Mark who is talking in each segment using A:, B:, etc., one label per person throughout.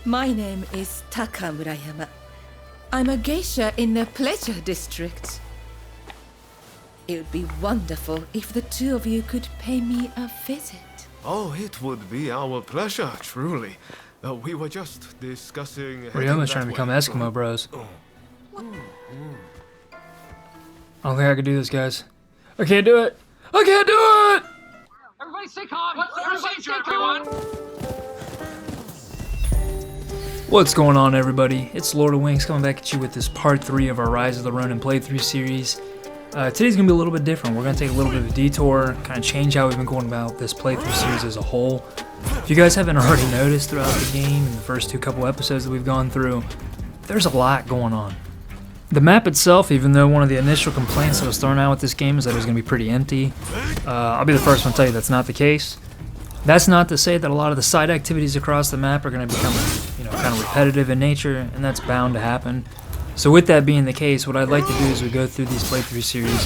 A: My name is Ryomo. I'm a geisha in the Pleasure District. It would be wonderful if the two of you could pay me a visit.
B: Oh, it would be our pleasure, truly. We were just discussing...
C: Ryomo's trying to become Eskimo Bros. I don't think I can do this, guys. I can't do it! I can't do it!
D: Everybody stay calm! What's the procedure, everyone?
C: What's going on, everybody? It's Lord of Wings coming back at you with this part 3 of our Rise of the Ronin playthrough series. Today's going to be a little bit different. We're going to take a little bit of a detour, kind of change how we've been going about this playthrough series as a whole. If you guys haven't already noticed throughout the game, in the first couple episodes that we've gone through, there's a lot going on. The map itself, even though one of the initial complaints that was thrown out with this game is that it was going to be pretty empty, I'll be the first one to tell you that's not the case. That's not to say that a lot of the side activities across the map are going to become, kind of repetitive in nature, and that's bound to happen. So with that being the case, what I'd like to do as we go through these playthrough series,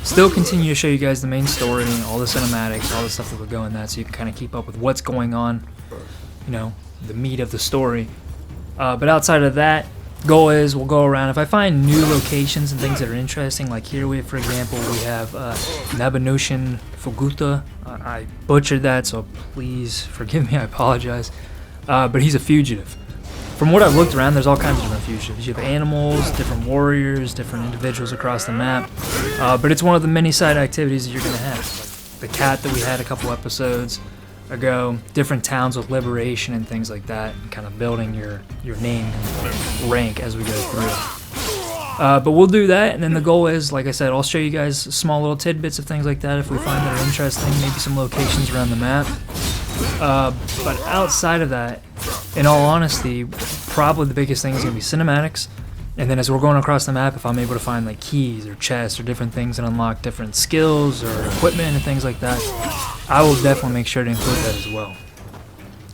C: still continue to show you guys the main story, all the cinematics, all the stuff that would go in that, so you can kind of keep up with what's going on, the meat of the story. But outside of that, goal is we'll go around. If I find new locations and things that are interesting, like here, for example, we have Nabanushin Fuguta. I butchered that, so please forgive me, I apologize. But he's a fugitive. From what I've looked around, there's all kinds of different fugitives. You have animals, different warriors, different individuals across the map. But it's one of the many side activities that you're going to have. Like the cat that we had a couple episodes ago, different towns with liberation and things like that, and kind of building your name and rank as we go through. But we'll do that, and then the goal is, like I said, I'll show you guys small little tidbits of things like that if we find that are interesting, maybe some locations around the map. But outside of that, in all honesty, probably the biggest thing is going to be cinematics. And then as we're going across the map, if I'm able to find like keys or chests or different things that unlock different skills or equipment and things like that, I will definitely make sure to include that as well.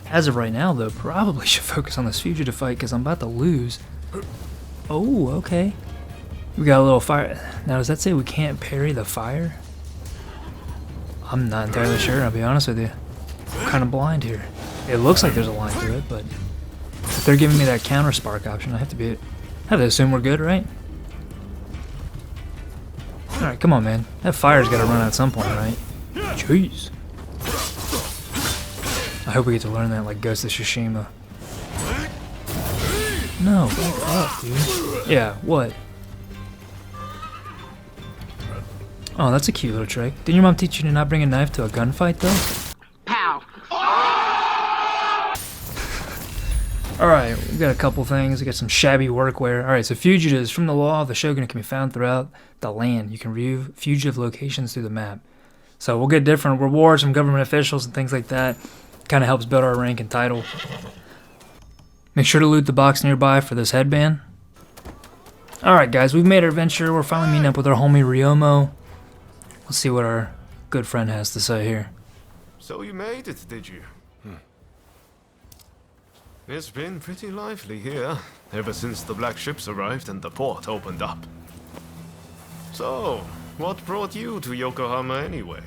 C: As of right now, though, probably should focus on this fugitive fight because I'm about to lose. Oh, okay. We got a little fire. Now, does that say we can't parry the fire? I'm not entirely sure, I'll be honest with you. I'm kind of blind here. It looks like there's a line to it, but if they're giving me that counter spark option, I have to assume we're good, right? Alright, come on, man. That fire's got to run out at some point, right? Jeez. I hope we get to learn that like Ghost of Tsushima. No, back up, dude. Yeah, what? Oh, that's a cute little trick. Didn't your mom teach you to not bring a knife to a gunfight, though?
D: Pow!
C: Alright, we've got a couple things. We got some shabby workwear. Alright, so fugitives from the law of the Shogun can be found throughout the land. You can view fugitive locations through the map. So we'll get different rewards from government officials and things like that. Kind of helps build our rank and title. Make sure to loot the box nearby for this headband. Alright guys, we've made our adventure. We're finally meeting up with our homie Ryomo. Let's see what our good friend has to say here.
B: So you made it, did you? It's been pretty lively here, ever since the black ships arrived and the port opened up. So, what brought you to Yokohama anyway?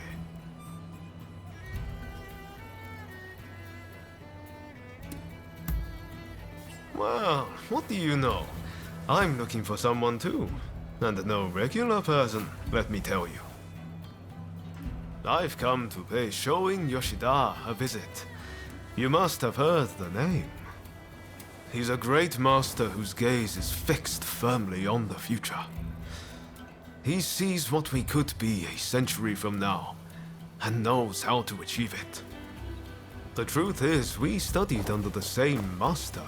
B: Well, what do you know? I'm looking for someone too, and no regular person, let me tell you. I've come to pay Shogun Yoshida a visit. You must have heard the name. He's a great master whose gaze is fixed firmly on the future. He sees what we could be a century from now, and knows how to achieve it. The truth is, we studied under the same master.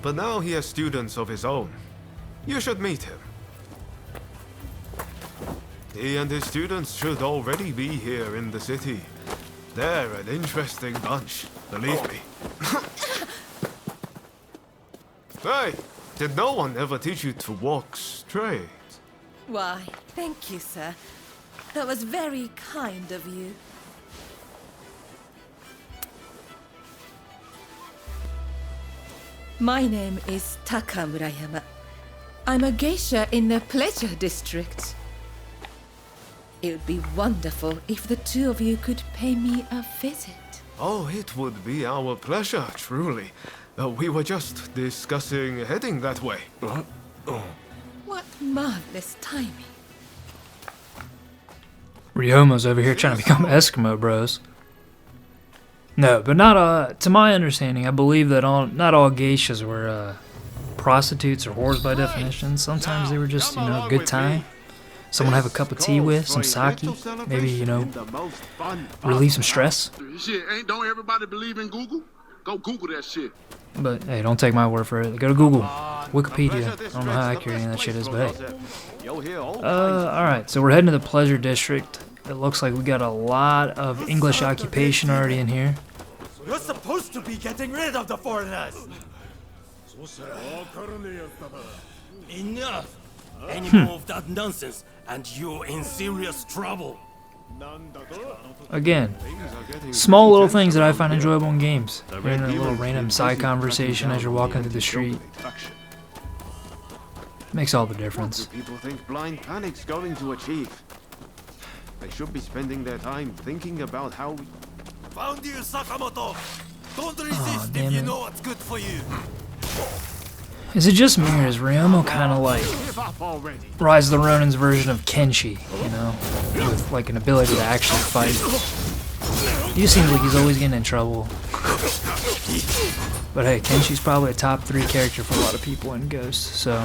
B: But now he has students of his own. You should meet him. He and his students should already be here in the city. They're an interesting bunch, believe me. Hey, did no one ever teach you to walk straight?
A: Why, thank you, sir. That was very kind of you. My name is Ryomo. I'm a geisha in the Pleasure District. It would be wonderful if the two of you could pay me a visit.
B: Oh, it would be our pleasure, truly. We were just discussing heading that way.
A: What marvelous timing.
C: Ryomo's over here trying to become Eskimo Bros. No, but not to my understanding, I believe that not all geishas were prostitutes or whores by definition. Sometimes they were just, a good time. Someone have a cup of tea with, some sake, maybe, relieve some stress.
E: Shit, don't everybody believe in Google? Go Google that shit.
C: But hey, don't take my word for it. Go to Google, Wikipedia. I don't know how accurate any of that shit is, but hey. Alright, so we're heading to the Pleasure District. It looks like we got a lot of English occupation already in here.
F: You're supposed to be getting rid of the foreigners. Enough! Any more of that nonsense, and you're in serious trouble.
C: Again, small little things that I find enjoyable in games. Hearing a little random side conversation as you're walking through the street. Makes all the difference.
B: People think blind panic's going to achieve. They should be spending their time thinking about how we...
F: Found you, Sakamoto! Don't resist
C: damn
F: if you
C: it.
F: know what's good for you.
C: Is it just me, or is Ryomo kind of like
B: Give up already.
C: Rise of the Ronin's version of Kenshi, with like an ability to actually fight? He just seems like he's always getting in trouble. But hey, Kenshi's probably a top 3 character for a lot of people in Ghost, so...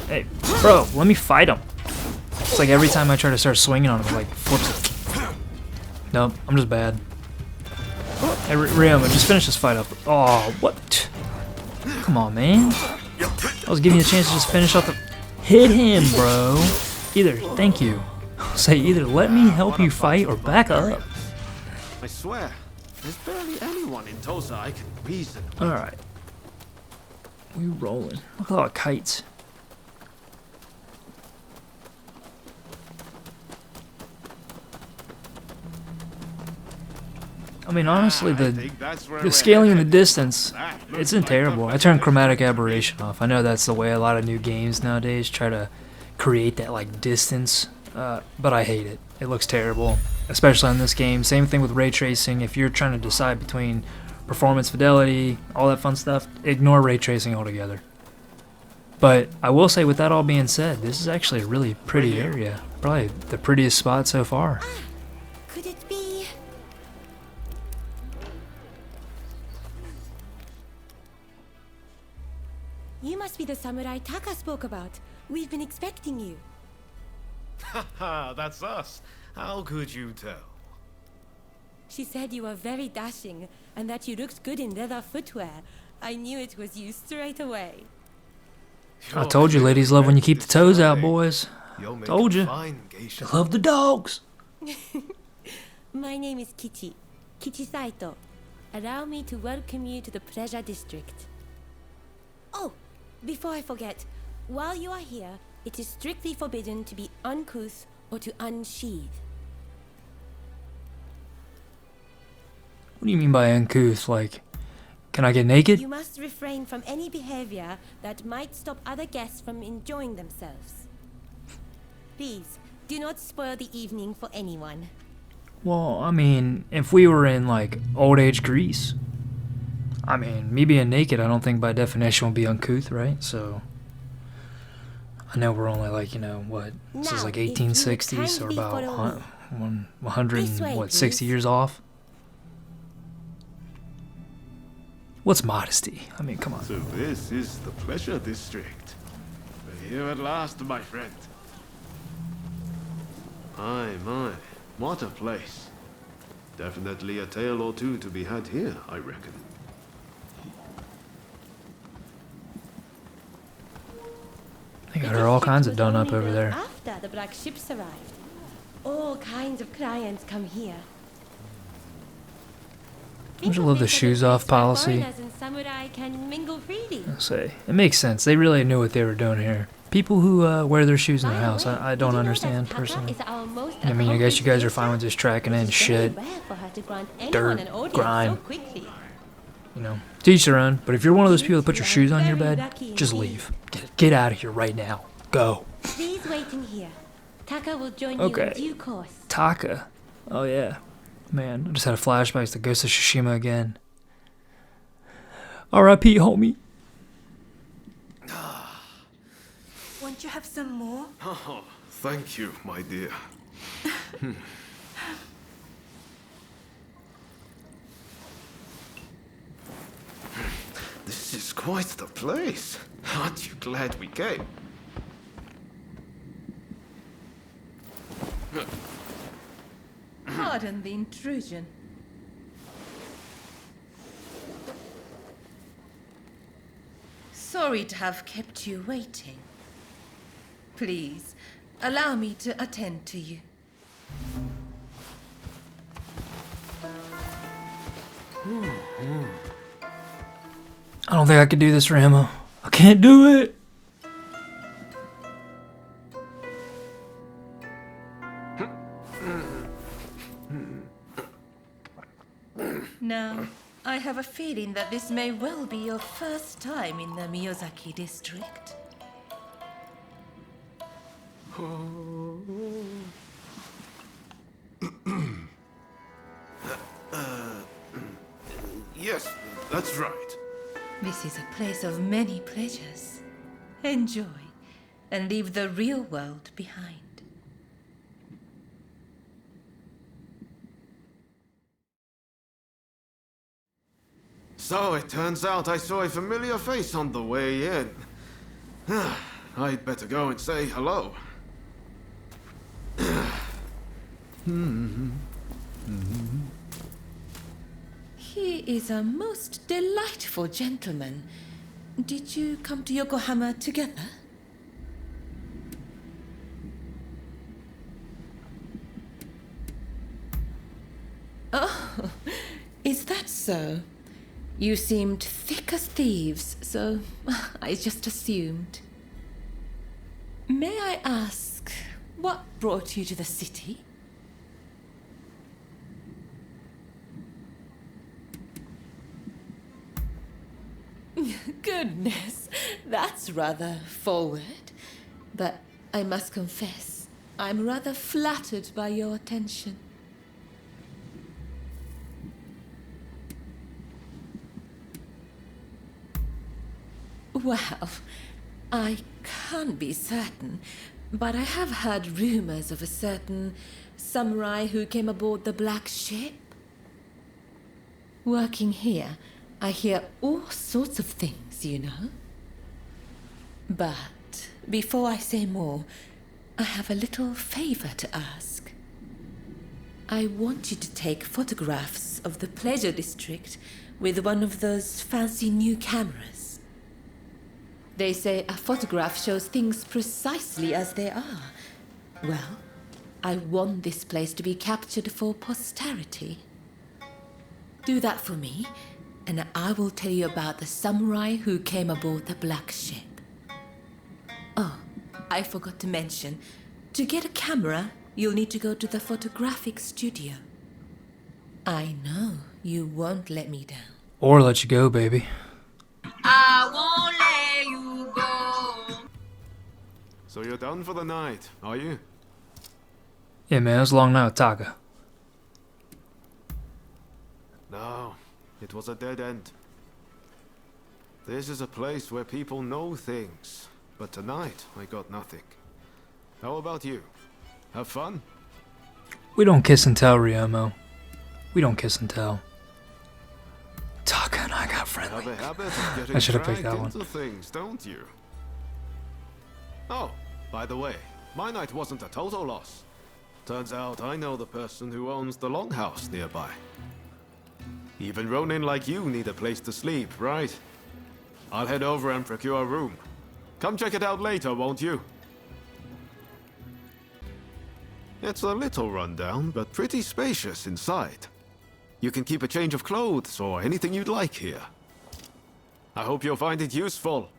C: Hey, bro, let me fight him. It's like every time I try to start swinging on him, it like flips it. Nope, I'm just bad. Hey, Ryomo, just finish this fight up. Oh, what? Come on, man. I was giving you a chance to just finish off the... Hit him, bro. Thank you. Say either let me help you fight or back up.
B: I swear, there's barely anyone in Tosa I can reason with.
C: Alright. We rolling. Look at all the kites. I mean, honestly, the scaling and the distance, isn't terrible. I turned chromatic aberration off. I know that's the way a lot of new games nowadays try to create that like distance, but I hate it. It looks terrible, especially on this game. Same thing with ray tracing. If you're trying to decide between performance, fidelity, all that fun stuff, ignore ray tracing altogether. But I will say, with that all being said, this is actually a really pretty area. Probably the prettiest spot so far.
A: Could it be?
G: You must be the samurai Taka spoke about. We've been expecting you.
B: Haha, that's us. How could you tell?
G: She said you were very dashing and that you looked good in leather footwear. I knew it was you straight away.
C: I told you ladies love when you keep the toes out, boys.
B: You'll make
C: Told
B: a
C: you.
B: fine geisha.
C: I love the dogs.
G: My name is Kichi. Kichi Saito. Allow me to welcome you to the Pleasure District. Oh, before I forget, while you are here, it is strictly forbidden to be uncouth or to unsheathe.
C: What do you mean by uncouth? Like, can I get naked?
G: You must refrain from any behavior that might stop other guests from enjoying themselves. Please, do not spoil the evening for anyone.
C: Well, I mean, if we were in, like, old age Greece, I mean, me being naked, I don't think by definition would be uncouth, right? So, I know we're only, like, what? This is
G: Now,
C: like
G: if you
C: 1860s, so
G: kindly
C: about
G: follow me.
C: 100
G: This way,
C: and, what,
G: please.
C: 60 years off? What's modesty? I mean, come on.
B: So this is the Pleasure District. We're here at last, my friend. My, what a place. Definitely a tale or two to be had here, I reckon.
C: They got her all kinds of done up
G: Only
C: over there.
G: After the black ships arrived, all kinds of clients come here.
C: Don't you love the shoes off policy?
G: Foreigners and samurai can mingle freely.
C: Say, it makes sense. They really knew what they were doing here. People who wear their shoes in their house, I don't understand personally. I mean, I guess you guys are fine with just tracking in shit, dirt, grime. To each their own. But if you're one of those people that put your shoes on your bed, just leave. Get out of here right now. Go.
G: Please wait in here. Taka will join
C: Okay.
G: you in due course.
C: Taka. Oh yeah. Man, I just had a flashback to Ghost of Tsushima again. R.I.P. homie.
A: Won't you have some more?
B: Oh, thank you, my dear. This is quite the place. Aren't you glad we came?
A: Pardon the intrusion. Sorry to have kept you waiting. Please, allow me to attend to you.
C: I don't think I can do this, Ryomo. I can't do it.
A: Now, I have a feeling that this may well be your first time in the Miyazaki district.
B: Yes, that's right.
A: This is a place of many pleasures. Enjoy, and leave the real world behind.
B: So it turns out I saw a familiar face on the way in. I'd better go and say hello.
A: He is a most delightful gentleman. Did you come to Yokohama together? Oh, is that so? You seemed thick as thieves, so I just assumed. May I ask, what brought you to the city? Goodness, that's rather forward. But I must confess, I'm rather flattered by your attention. Well, I can't be certain, but I have heard rumors of a certain samurai who came aboard the black ship. Working here, I hear all sorts of things, you know. But before I say more, I have a little favor to ask. I want you to take photographs of the pleasure district with one of those fancy new cameras. They say a photograph shows things precisely as they are. Well, I want this place to be captured for posterity. Do that for me, and I will tell you about the samurai who came aboard the black ship. Oh, I forgot to mention, to get a camera, you'll need to go to the photographic studio. I know you won't let me down.
C: Or let you go, baby.
D: I won't let you go.
B: So you're done for the night, are you?
C: Yeah, man, it was a long night with Taka.
B: No, it was a dead end. This is a place where people know things, but tonight I got nothing. How about you? Have fun?
C: We don't kiss and tell, Ryomo. We don't kiss and tell. Taka and I got
B: Have
C: friendly.
B: a habit of getting
C: I should have picked
B: dragged
C: that one.
B: into things, don't you? Oh, by the way, my night wasn't a total loss. Turns out I know the person who owns the Longhouse nearby. Even Ronin like you need a place to sleep, right? I'll head over and procure a room. Come check it out later, won't you? It's a little rundown, but pretty spacious inside. You can keep a change of clothes or anything you'd like here. I hope you'll find it useful.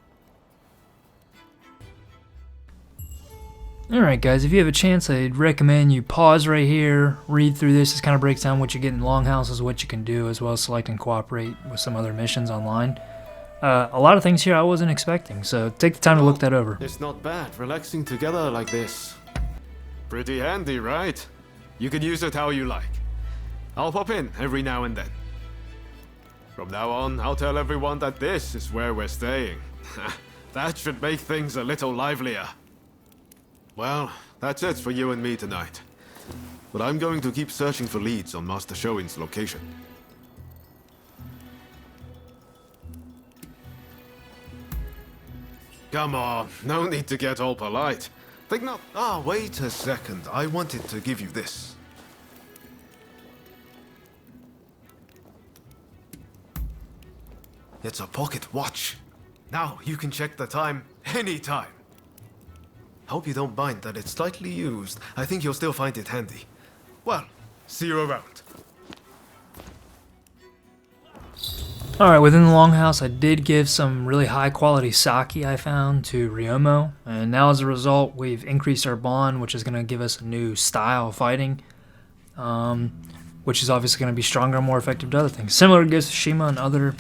C: Alright guys, if you have a chance, I'd recommend you pause right here, read through this. This kind of breaks down what you get in Longhouses, what you can do, as well as select and cooperate with some other missions online. A lot of things here I wasn't expecting, so take the time to look that over.
B: It's not bad relaxing together like this. Pretty handy, right? You can use it how you like. I'll pop in every now and then. From now on, I'll tell everyone that this is where we're staying. That should make things a little livelier. Well, that's it for you and me tonight. But I'm going to keep searching for leads on Master Shogun's location. Come on, no need to get all polite. Think not. Ah, wait a second. I wanted to give you this. It's a pocket watch. Now you can check the time anytime. Hope you don't mind that it's slightly used. I think you'll still find it handy. Well, see you around.
C: Alright, within the Longhouse, I did give some really high quality sake I found to Ryomo, and now as a result, we've increased our bond, which is going to give us a new style of fighting, which is obviously going to be stronger and more effective to other things. Similar to Ghost of Tsushima and other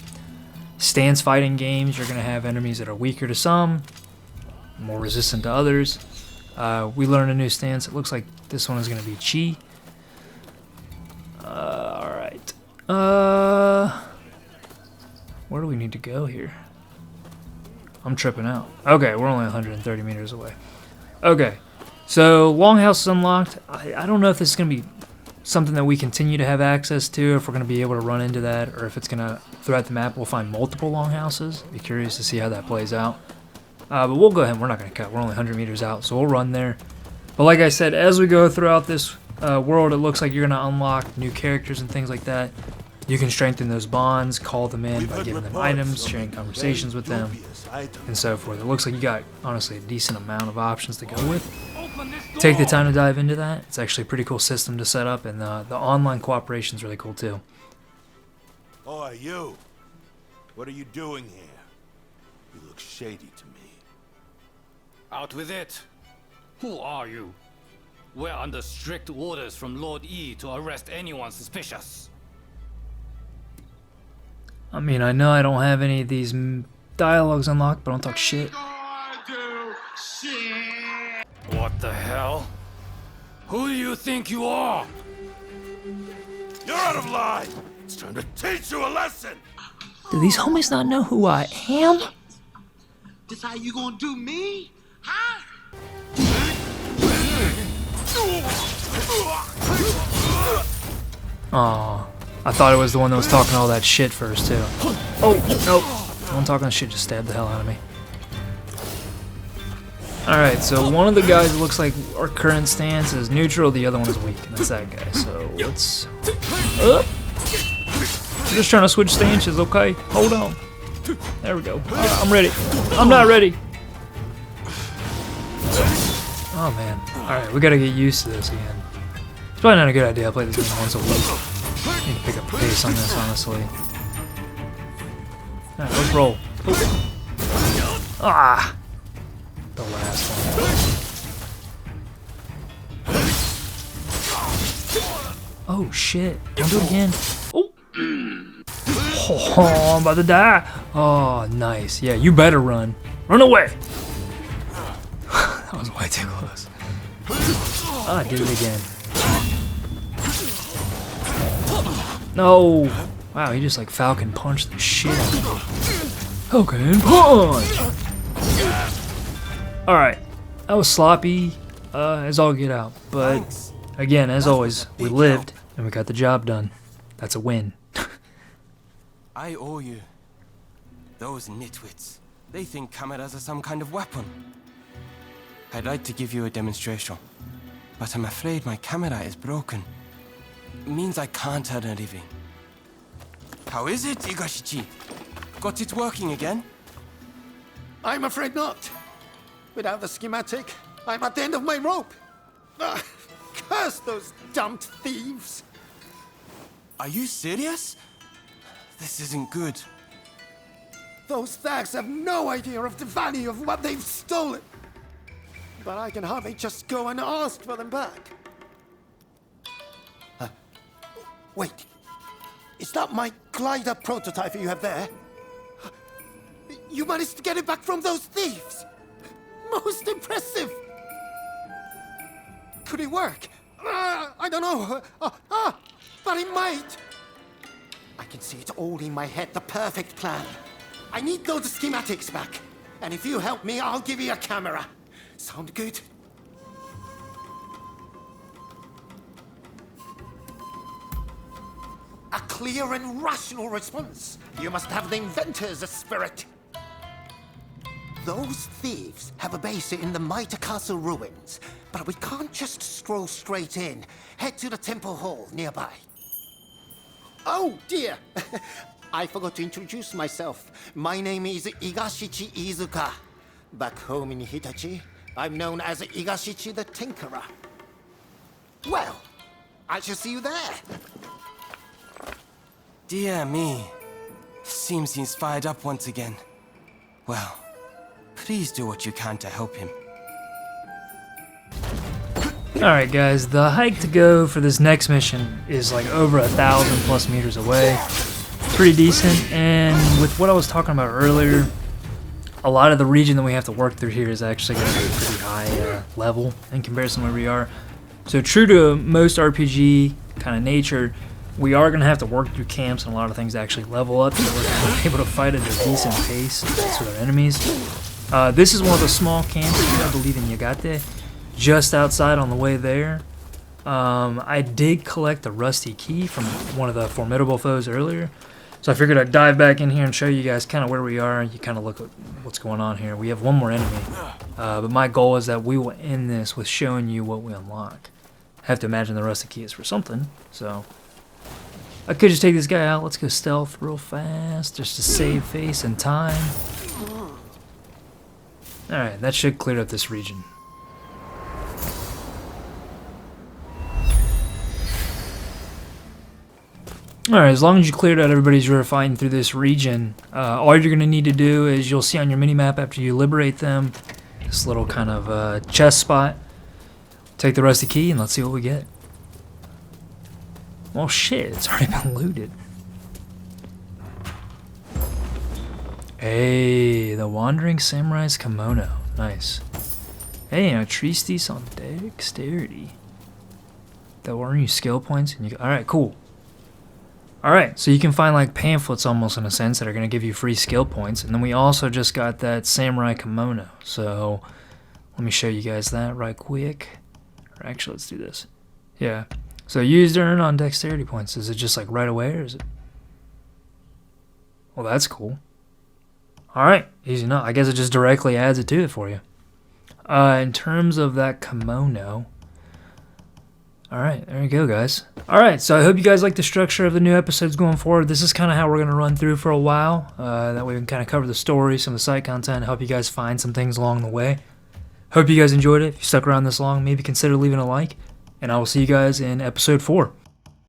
C: stance fighting games, you're going to have enemies that are weaker to some, more resistant to others. We learned a new stance. It looks like this one is going to be Chi. Alright. Where do we need to go here? I'm tripping out. Okay, we're only 130 meters away. Okay, so Longhouse is unlocked. I don't know if this is going to be something that we continue to have access to, if we're going to be able to run into that, or if it's going to, throughout the map, we'll find multiple Longhouses. Be curious to see how that plays out. But we'll go ahead. We're not going to cut. We're only 100 meters out, so we'll run there. But like I said, as we go throughout this world, it looks like you're going to unlock new characters and things like that. You can strengthen those bonds, call them in by giving them items, sharing conversations with them, and so forth. It looks like you got, honestly, a decent amount of options to go with. Take the time to dive into that. It's actually a pretty cool system to set up, and the online cooperation is really cool too.
F: Oh, you! What are you doing here? You look shady to me.
H: Out with it! Who are you? We're under strict orders from Lord E to arrest anyone suspicious.
C: I mean, I know I don't have any of these dialogues unlocked, but don't talk shit.
H: What the hell? Who do you think you are?
F: You're out of line! It's time to teach you a lesson!
C: Do these homies not know who I am?
E: This how you gonna do me? Huh?
C: Aw, I thought it was the one that was talking all that shit first, too. Oh, nope. The one talking that shit just stabbed the hell out of me. Alright, so one of the guys that looks like our current stance is neutral, the other one is weak, and that's that guy. So let's... I'm just trying to switch stances, okay? Hold on. There we go. I'm ready. I'm not ready. Oh, man. Alright, we gotta get used to this again. It's probably not a good idea. I play this game once a week. I need to pick up the pace on this, honestly. Alright, let's roll. Ah! The last one. Oh, shit. Don't do it again. Oh! Oh, I'm about to die. Oh, nice. Yeah, you better run. Run away. That was way too close. Ah, I did it again. No. Wow, he just like Falcon punched the shit out of me. Falcon punch. Alright. That was sloppy as all get out. But again, as always, we lived and we got the job done. That's a win.
I: I owe you. Those nitwits. They think cameras are some kind of weapon. I'd like to give you a demonstration, but I'm afraid my camera is broken. It means I can't earn a living. How is it, Igashichi? Got it working again?
J: I'm afraid not. Without the schematic, I'm at the end of my rope. Curse those dumped thieves.
I: Are you serious? This isn't good.
J: Those thugs have no idea of the value of what they've stolen. But I can hardly just go and ask for them back. Wait. Is that my glider prototype you have there? You managed to get it back from those thieves! Most impressive! Could it work? I don't know. But it might. I can see it all in my head, the perfect plan. I need those schematics back. And if you help me, I'll give you a camera. Sound good? A clear and rational response. You must have the inventor's spirit. Those thieves have a base in the Mitre Castle ruins, but we can't just stroll straight in. Head to the temple hall nearby. Oh dear, I forgot to introduce myself. My name is Igashichi Iizuka. Back home in Hitachi, I'm known as Igashichi the Tinkerer. Well, I shall see you there.
I: Dear me. Seems he's fired up once again. Well, please do what you can to help him.
C: Alright guys, the hike to go for this next mission is like over 1,000+ meters away. Pretty decent, and with what I was talking about earlier, a lot of the region that we have to work through here is actually going to be a pretty high level in comparison to where we are. So true to most RPG kind of nature, we are going to have to work through camps and a lot of things to actually level up so we're able to fight at a decent pace with our enemies. This is one of the small camps, I believe in Yamate, just outside on the way there. I did collect the rusty key from one of the formidable foes earlier, so I figured I'd dive back in here and show you guys kind of where we are. You kind of look at what's going on here. We have one more enemy, but my goal is that we will end this with showing you what we unlock. I have to imagine the rusty key is for something, so I could just take this guy out. Let's go stealth real fast just to save face and time. Alright, that should clear up this region. Alright, as long as you cleared out everybody's you're fighting through this region, all you're going to need to do is you'll see on your minimap after you liberate them, this little kind of chest spot. Take the rusty key and let's see what we get. Well shit, it's already been looted. Hey, the Wandering Samurai's Kimono. Nice. Hey, a Prettiest on dexterity. That will earn you skill points. And alright, cool. Alright, so you can find like pamphlets almost in a sense that are going to give you free skill points. And then we also just got that Samurai Kimono. So, let me show you guys that right quick. Or actually, let's do this. Yeah. So use to earn on dexterity points. Is it just like right away or is it? Well, that's cool. Alright, easy enough. I guess it just directly adds it to it for you. In terms of that kimono. Alright, there you go, guys. Alright, so I hope you guys like the structure of the new episodes going forward. This is kind of how we're going to run through for a while. That way we can kind of cover the story, some of the side content, help you guys find some things along the way. Hope you guys enjoyed it. If you stuck around this long, maybe consider leaving a like. And I will see you guys in episode 4.